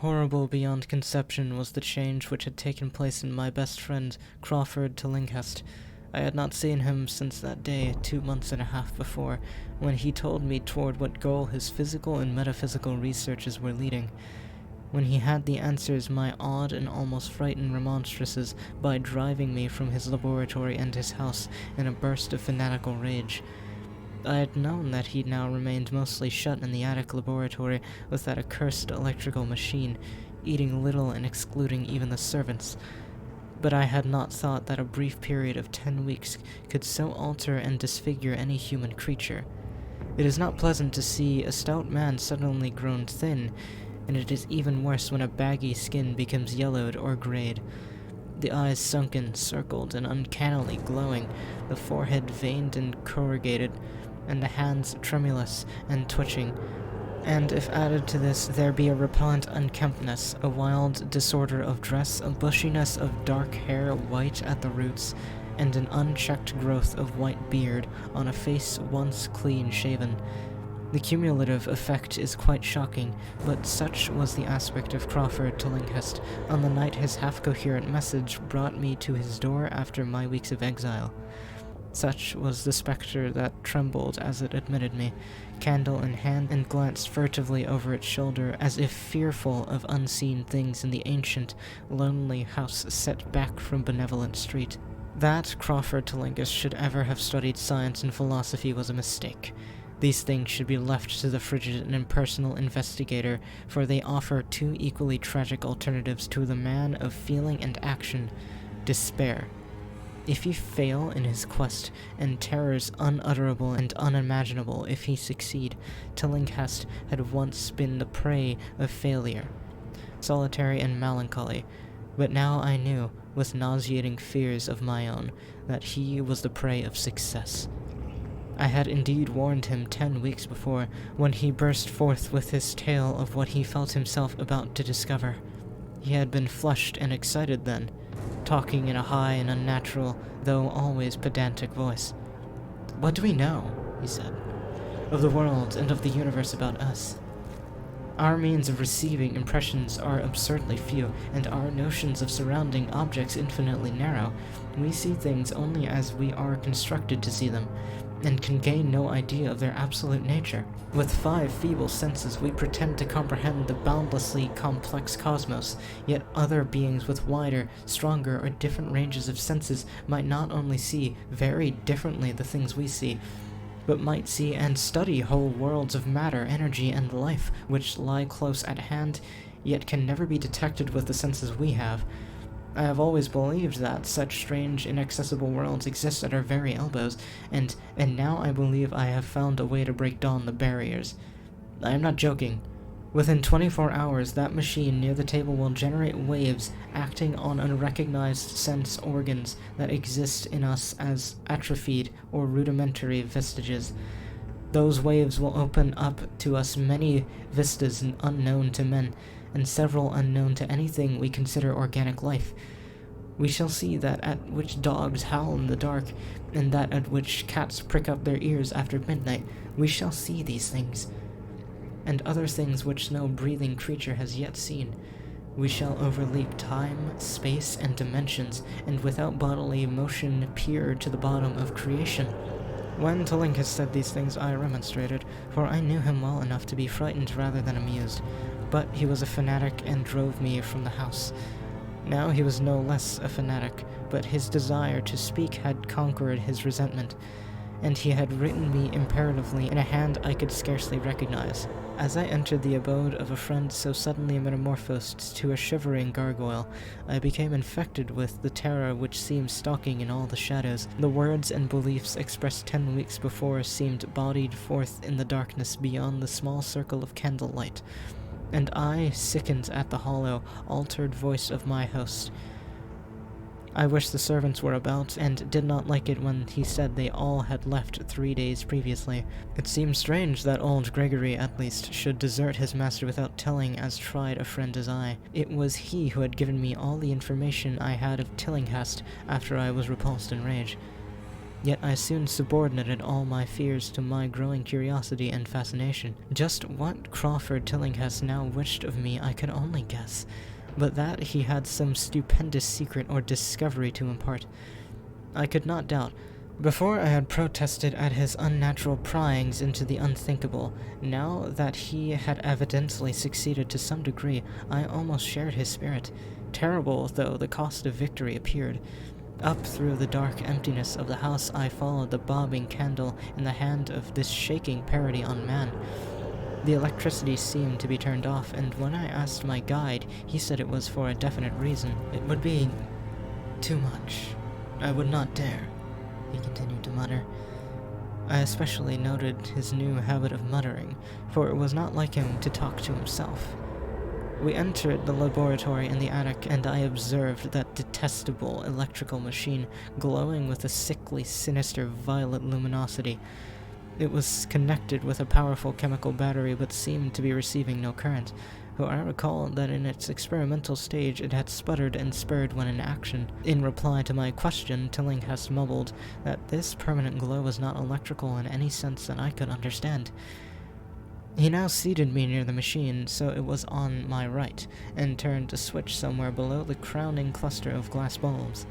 Horrible beyond conception was the change which had taken place in my best friend, Crawford Tillinghast. I had not seen him since that day, 2 months and a half before, when he told me toward what goal his physical and metaphysical researches were leading. When he had the answers my odd and almost frightened remonstrances by driving me from his laboratory and his house in a burst of fanatical rage. I had known that he now remained mostly shut in the attic laboratory with that accursed electrical machine, eating little and excluding even the servants. But I had not thought that a brief period of 10 weeks could so alter and disfigure any human creature. It is not pleasant to see a stout man suddenly grown thin, and it is even worse when a baggy skin becomes yellowed or grayed. The eyes sunken, circled, and uncannily glowing, the forehead veined and corrugated, and the hands tremulous and twitching. And if added to this there be a repellent unkemptness, a wild disorder of dress, a bushiness of dark hair white at the roots, and an unchecked growth of white beard on a face once clean shaven, the cumulative effect is quite shocking, but such was the aspect of Crawford Tillinghast on the night his half-coherent message brought me to his door after my weeks of exile. Such was the spectre that trembled as it admitted me, candle in hand, and glanced furtively over its shoulder as if fearful of unseen things in the ancient, lonely house set back from benevolent street. That Crawford Tillinghast should ever have studied science and philosophy was a mistake. These things should be left to the frigid and impersonal investigator, for they offer two equally tragic alternatives to the man of feeling and action: despair. If he fail in his quest, and terrors unutterable and unimaginable if he succeed. Tillinghast had once been the prey of failure, solitary and melancholy, but now I knew, with nauseating fears of my own, that he was the prey of success. I had indeed warned him 10 weeks before, when he burst forth with his tale of what he felt himself about to discover. He had been flushed and excited then, talking in a high and unnatural, though always pedantic voice. "What do we know," he said, "of the world and of the universe about us? Our means of receiving impressions are absurdly few, and our notions of surrounding objects infinitely narrow. We see things only as we are constructed to see them, and can gain no idea of their absolute nature. With 5 feeble senses we pretend to comprehend the boundlessly complex cosmos, yet other beings with wider, stronger, or different ranges of senses might not only see very differently the things we see, but might see and study whole worlds of matter, energy, and life, which lie close at hand, yet can never be detected with the senses we have. I have always believed that such strange, inaccessible worlds exist at our very elbows, and now I believe I have found a way to break down the barriers. I am not joking. Within 24 hours, that machine near the table will generate waves acting on unrecognized sense organs that exist in us as atrophied or rudimentary vestiges. Those waves will open up to us many vistas unknown to men, and several unknown to anything we consider organic life. We shall see that at which dogs howl in the dark, and that at which cats prick up their ears after midnight. We shall see these things, and other things which no breathing creature has yet seen. We shall overleap time, space, and dimensions, and without bodily motion peer to the bottom of creation. When Tillinghast said these things, I remonstrated, for I knew him well enough to be frightened rather than amused. But he was a fanatic and drove me from the house. Now he was no less a fanatic, but his desire to speak had conquered his resentment, and he had written me imperatively in a hand I could scarcely recognize. As I entered the abode of a friend so suddenly metamorphosed to a shivering gargoyle, I became infected with the terror which seemed stalking in all the shadows. The words and beliefs expressed 10 weeks before seemed bodied forth in the darkness beyond the small circle of candlelight, and I sickened at the hollow, altered voice of my host. I wished the servants were about, and did not like it when he said they all had left 3 days previously. It seemed strange that old Gregory, at least, should desert his master without telling as tried a friend as I. It was he who had given me all the information I had of Tillinghast after I was repulsed in rage. Yet I soon subordinated all my fears to my growing curiosity and fascination. Just what Crawford Tillinghast now wished of me I could only guess, but that he had some stupendous secret or discovery to impart, I could not doubt. Before I had protested at his unnatural pryings into the unthinkable. Now that he had evidently succeeded to some degree, I almost shared his spirit. Terrible though the cost of victory appeared. Up through the dark emptiness of the house I followed the bobbing candle in the hand of this shaking parody on man. The electricity seemed to be turned off, and when I asked my guide, he said it was for a definite reason. It would be too much. I would not dare, he continued to mutter. I especially noted his new habit of muttering, for it was not like him to talk to himself. We entered the laboratory in the attic, and I observed that detestable electrical machine glowing with a sickly, sinister violet luminosity. It was connected with a powerful chemical battery, but seemed to be receiving no current, though I recall that in its experimental stage it had sputtered and spurred when in action. In reply to my question, Tillinghast mumbled that this permanent glow was not electrical in any sense that I could understand. He now seated me near the machine, so it was on my right, and turned a switch somewhere below the crowning cluster of glass bulbs.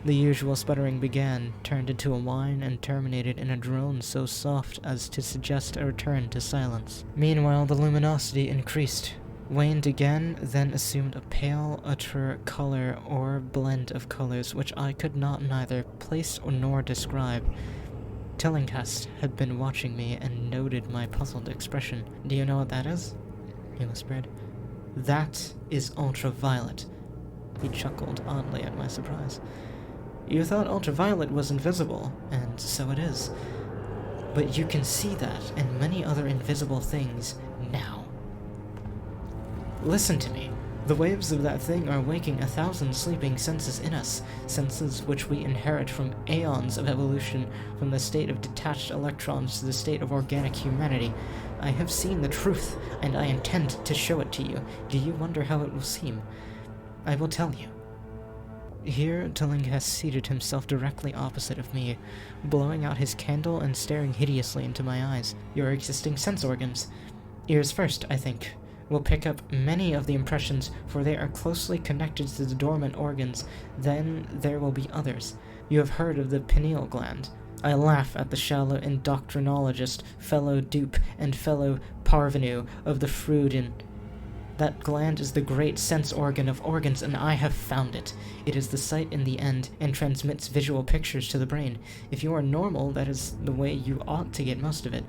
The usual sputtering began, turned into a whine, and terminated in a drone so soft as to suggest a return to silence. Meanwhile, the luminosity increased, waned again, then assumed a pale, utter color or blend of colors which I could not neither place nor describe. Tillinghast had been watching me and noted my puzzled expression. "Do you know what that is?" he whispered. "That is ultraviolet." He chuckled oddly at my surprise. "You thought ultraviolet was invisible, and so it is. But you can see that and many other invisible things now. Listen to me. The waves of that thing are waking 1,000 sleeping senses in us, senses which we inherit from aeons of evolution, from the state of detached electrons to the state of organic humanity. I have seen the truth, and I intend to show it to you. Do you wonder how it will seem? I will tell you." Here Tillinghast seated himself directly opposite of me, blowing out his candle and staring hideously into my eyes. "Your existing sense organs. Ears first, I think. Will pick up many of the impressions, for they are closely connected to the dormant organs. Then there will be others. You have heard of the pineal gland. I laugh at the shallow endocrinologist, fellow dupe and fellow parvenu of the Freuden. That gland is the great sense organ of organs, and I have found it. It is the sight in the end, and transmits visual pictures to the brain. If you are normal, that is the way you ought to get most of it.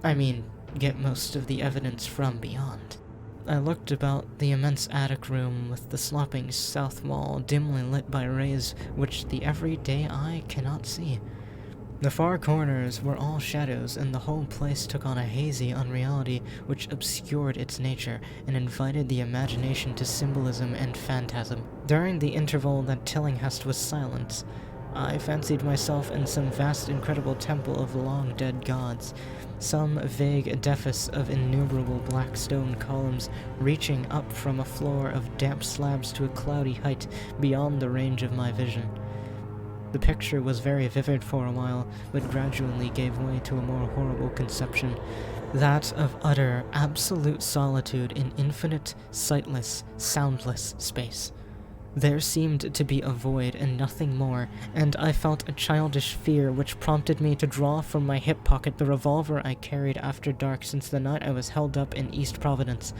I mean, get most of the evidence from beyond." I looked about the immense attic room with the sloping south wall dimly lit by rays which the everyday eye cannot see. The far corners were all shadows, and the whole place took on a hazy unreality which obscured its nature and invited the imagination to symbolism and phantasm. During the interval that Tillinghast was silent, I fancied myself in some vast incredible temple of long-dead gods, some vague edifice of innumerable black stone columns reaching up from a floor of damp slabs to a cloudy height beyond the range of my vision. The picture was very vivid for a while, but gradually gave way to a more horrible conception, that of utter, absolute solitude in infinite, sightless, soundless space. There seemed to be a void and nothing more, and I felt a childish fear which prompted me to draw from my hip pocket the revolver I carried after dark since the night I was held up in East Providence.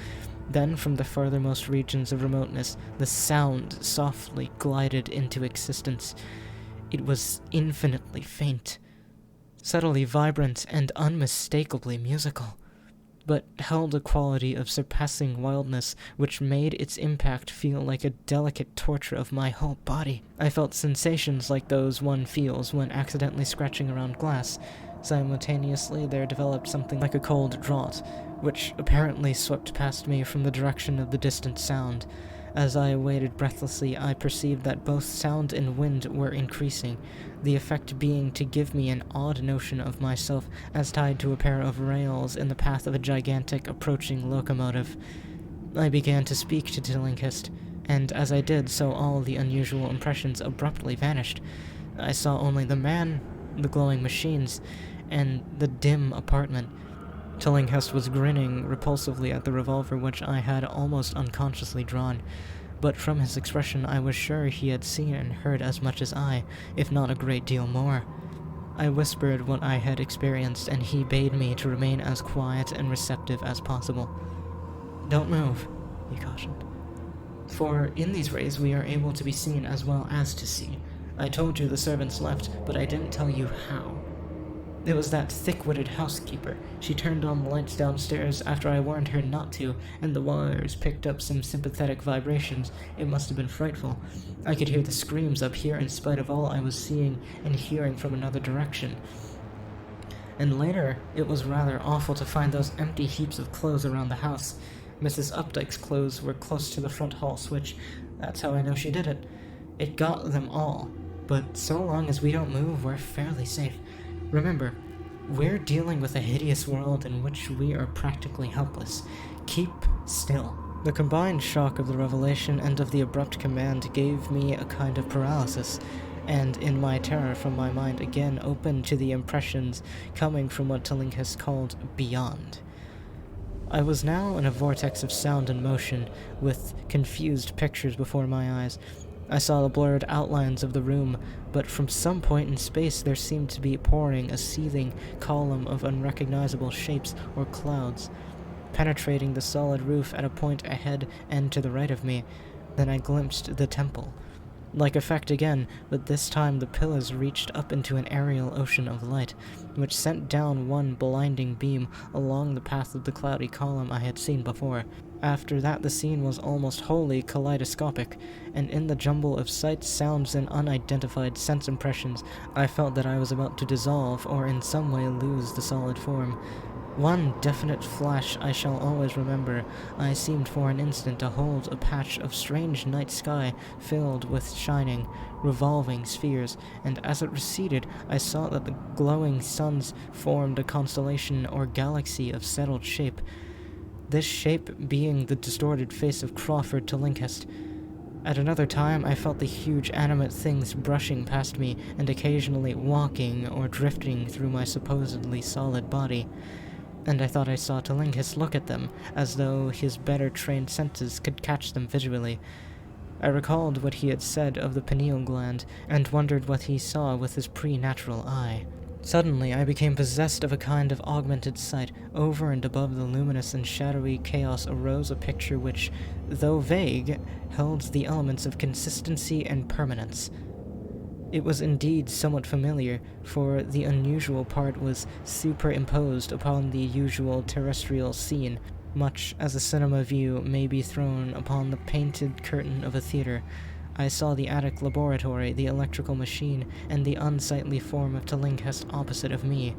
Then from the furthermost regions of remoteness, the sound softly glided into existence. It was infinitely faint, subtly vibrant, and unmistakably musical, but held a quality of surpassing wildness which made its impact feel like a delicate torture of my whole body. I felt sensations like those one feels when accidentally scratching around glass. Simultaneously, there developed something like a cold draught, which apparently swept past me from the direction of the distant sound. As I waited breathlessly, I perceived that both sound and wind were increasing, the effect being to give me an odd notion of myself as tied to a pair of rails in the path of a gigantic approaching locomotive. I began to speak to Tillinghast, and as I did so all the unusual impressions abruptly vanished. I saw only the man the glowing machines, and the dim apartment. Tillinghast was grinning repulsively at the revolver which I had almost unconsciously drawn, but from his expression I was sure he had seen and heard as much as I, if not a great deal more. I whispered what I had experienced, and he bade me to remain as quiet and receptive as possible. "Don't move," he cautioned. "For in these rays we are able to be seen as well as to see. I told you the servants left, but I didn't tell you how. It was that thick-witted housekeeper. She turned on the lights downstairs after I warned her not to, and the wires picked up some sympathetic vibrations. It must have been frightful. I could hear the screams up here in spite of all I was seeing and hearing from another direction. And later, it was rather awful to find those empty heaps of clothes around the house. Mrs. Updike's clothes were close to the front hall switch. That's how I know she did it. It got them all. But so long as we don't move, we're fairly safe. Remember, we're dealing with a hideous world in which we are practically helpless. Keep still." The combined shock of the revelation and of the abrupt command gave me a kind of paralysis, and in my terror from my mind again opened to the impressions coming from what Tillinghast called beyond. I was now in a vortex of sound and motion, with confused pictures before my eyes. I saw the blurred outlines of the room, but from some point in space there seemed to be pouring a seething column of unrecognizable shapes or clouds, penetrating the solid roof at a point ahead and to the right of me. Then I glimpsed the temple. Like effect again, but this time the pillars reached up into an aerial ocean of light, which sent down one blinding beam along the path of the cloudy column I had seen before. After that the scene was almost wholly kaleidoscopic, and in the jumble of sights, sounds, and unidentified sense impressions, I felt that I was about to dissolve or in some way lose the solid form. One definite flash I shall always remember. I seemed for an instant to hold a patch of strange night sky filled with shining, revolving spheres, and as it receded, I saw that the glowing suns formed a constellation or galaxy of settled shape. This shape being the distorted face of Crawford Tillinghast. At another time, I felt the huge animate things brushing past me and occasionally walking or drifting through my supposedly solid body. And I thought I saw Tillinghast look at them, as though his better trained senses could catch them visually. I recalled what he had said of the pineal gland, and wondered what he saw with his pre-natural eye. Suddenly, I became possessed of a kind of augmented sight. Over and above the luminous and shadowy chaos arose a picture which, though vague, held the elements of consistency and permanence. It was indeed somewhat familiar, for the unusual part was superimposed upon the usual terrestrial scene, much as a cinema view may be thrown upon the painted curtain of a theater. I saw the attic laboratory, the electrical machine, and the unsightly form of Tillinghast opposite of me.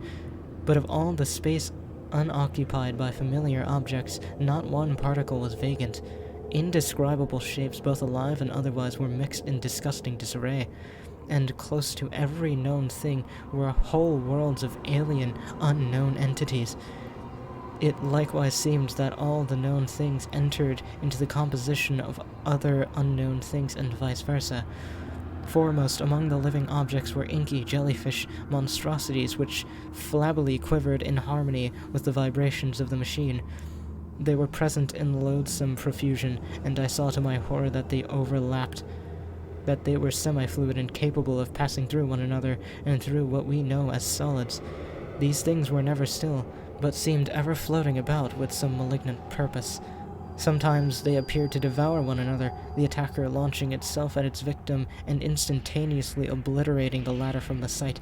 But of all the space unoccupied by familiar objects, not one particle was vacant. Indescribable shapes, both alive and otherwise, were mixed in disgusting disarray, and close to every known thing were whole worlds of alien, unknown entities. It likewise seemed that all the known things entered into the composition of other unknown things and vice versa. Foremost among the living objects were inky jellyfish monstrosities which flabbily quivered in harmony with the vibrations of the machine. They were present in loathsome profusion, and I saw to my horror that they overlapped, that they were semi-fluid and capable of passing through one another and through what we know as solids. These things were never still, but seemed ever floating about with some malignant purpose. Sometimes they appeared to devour one another, the attacker launching itself at its victim and instantaneously obliterating the latter from the sight.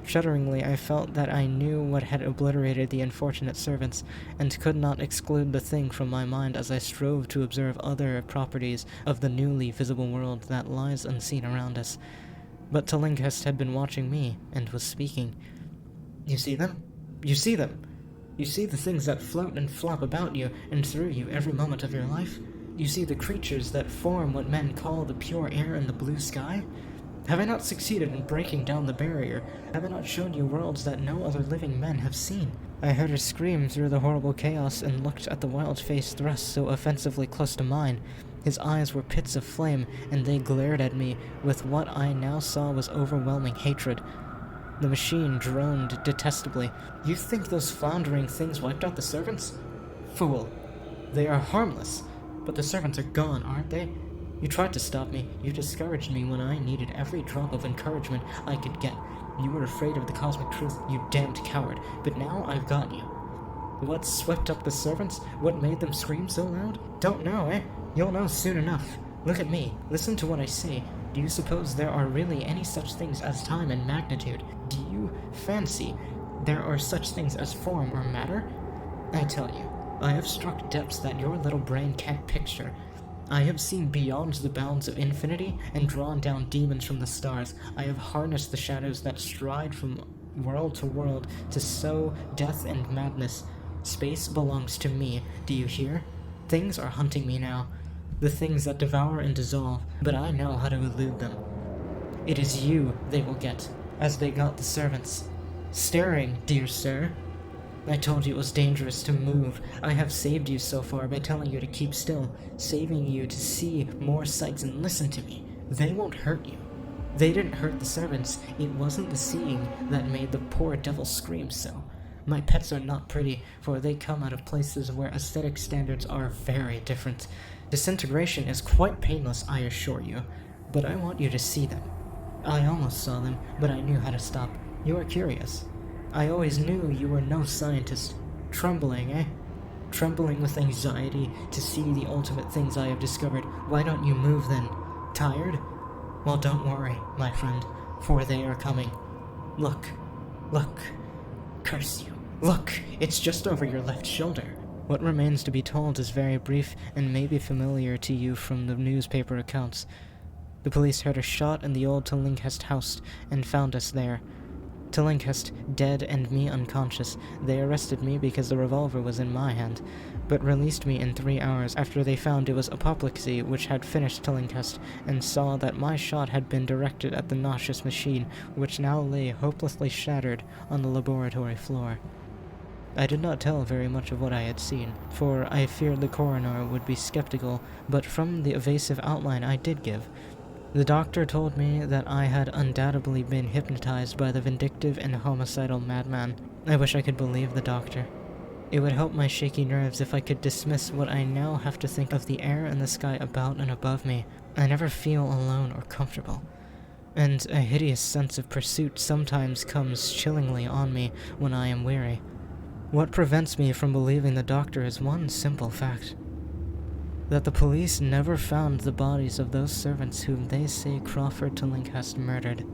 Shudderingly, I felt that I knew what had obliterated the unfortunate servants, and could not exclude the thing from my mind as I strove to observe other properties of the newly visible world that lies unseen around us. But Tillinghast had been watching me, and was speaking. "You see them? You see them? You see the things that float and flop about you and through you every moment of your life? You see the creatures that form what men call the pure air and the blue sky? Have I not succeeded in breaking down the barrier? Have I not shown you worlds that no other living men have seen?" I heard her scream through the horrible chaos and looked at the wild face thrust so offensively close to mine. His eyes were pits of flame, and they glared at me with what I now saw was overwhelming hatred. The machine droned detestably. You think those floundering things wiped out the servants? Fool. They are harmless. But the servants are gone, aren't they? You tried to stop me. You discouraged me when I needed every drop of encouragement I could get. You were afraid of the cosmic truth, you damned coward. But now I've got you. What swept up the servants? What made them scream so loud? Don't know, eh? You'll know soon enough. Look at me. Listen to what I say. Do you suppose there are really any such things as time and magnitude? Do you fancy there are such things as form or matter? I tell you, I have struck depths that your little brain can't picture. I have seen beyond the bounds of infinity and drawn down demons from the stars. I have harnessed the shadows that stride from world to world to sow death and madness. Space belongs to me, do you hear? Things are hunting me now. The things that devour and dissolve, but I know how to elude them. It is you they will get, as they got the servants. Staring, dear sir. I told you it was dangerous to move. I have saved you so far by telling you to keep still, saving you to see more sights and listen to me. They won't hurt you. They didn't hurt the servants. It wasn't the seeing that made the poor devil scream so. My pets are not pretty, for they come out of places where aesthetic standards are very different. Disintegration is quite painless, I assure you, but I want you to see them. I almost saw them, but I knew how to stop. You are curious. I always knew you were no scientist. Trembling, eh? Trembling with anxiety to see the ultimate things I have discovered. Why don't you move then? Tired? Well, don't worry, my friend, for they are coming. Look. Look. Curse you. Look, it's just over your left shoulder. What remains to be told is very brief and may be familiar to you from the newspaper accounts. The police heard a shot in the old Tillinghast house and found us there. Tillinghast dead and me unconscious. They arrested me because the revolver was in my hand, but released me in 3 hours after they found it was apoplexy which had finished Tillinghast, and saw that my shot had been directed at the nauseous machine, which now lay hopelessly shattered on the laboratory floor. I did not tell very much of what I had seen, for I feared the coroner would be skeptical, but from the evasive outline I did give, the doctor told me that I had undoubtedly been hypnotized by the vindictive and homicidal madman. I wish I could believe the doctor. It would help my shaky nerves if I could dismiss what I now have to think of the air and the sky about and above me. I never feel alone or comfortable, and a hideous sense of pursuit sometimes comes chillingly on me when I am weary. What prevents me from believing the doctor is one simple fact: that the police never found the bodies of those servants whom they say Crawford Tillinghast murdered.